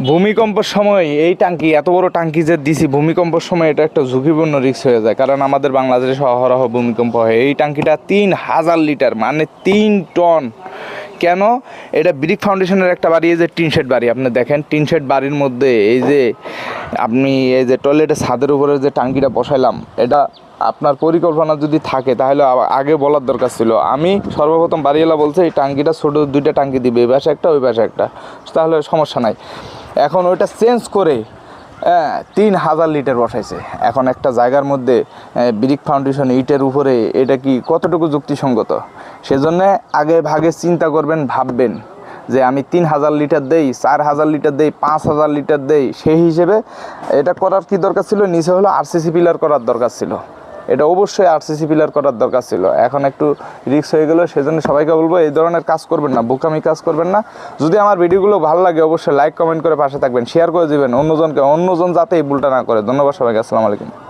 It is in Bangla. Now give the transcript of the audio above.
ভূমিকম্পের সময় এই ট্যাঙ্কি এত বড় ট্যাঙ্কি যে দিছি, ভূমিকম্পের সময় এটা একটা ঝুঁকিপূর্ণ রিস্ক হয়ে যায়, কারণ আমাদের বাংলাদেশে অহরহ ভূমিকম্প হয়। এই ট্যাঙ্কিটা 3000 লিটার, মানে 3 টন। কেন? এটা ব্রিক ফাউন্ডেশনের একটা বাড়ি, এই যে টিন শেড বাড়ি, আপনি দেখেন টিন শেড বাড়ির মধ্যে এই যে আপনি এই যে টয়লেটের ছাদের উপরে যে ট্যাঙ্কিটা বসাইলাম, এটা আপনার পরিকল্পনা যদি থাকে তাহলে আগে বলার দরকার ছিল। আমি সর্বপ্রথম বাড়িওয়ালা বলছে এই ট্যাঙ্কিটা ছোটো 2টা ট্যাঙ্কি দিবে, এই পাশে একটা ওই পাশে একটা, তাহলে সমস্যা নাই। এখন ওইটা চেঞ্জ করে 3000 লিটার বসাইছে। এখন একটা জায়গার মধ্যে ব্রিক ফাউন্ডেশন ইটের উপরে, এটা কি কতটুকু যুক্তিসঙ্গত? সেজন্য আগে ভাগে চিন্তা করবেন, ভাববেন যে আমি 3000 লিটার দেই, 4000 লিটার দেই, 5000 লিটার দেই, সেই হিসেবে এটা করার কি দরকার ছিল? নিচে হলো আরসিসি পিলার করার দরকার ছিল, এটা অবশ্যই আরসিসি পিলার করার দরকার ছিল। এখন একটু রিস্ক হয়ে গেল, সেজন্য সবাইকে বলবো এই ধরনের কাজ করবেন না, বোকামি কাজ করবেন না। যদি আমার ভিডিওগুলো ভালো লাগে অবশ্যই লাইক কমেন্ট করে পাশে থাকবেন, শেয়ার করে দেবেন অন্যজন যাতে এই ভুলটা না করে। ধন্যবাদ সবাইকে, আসসালামু আলাইকুম।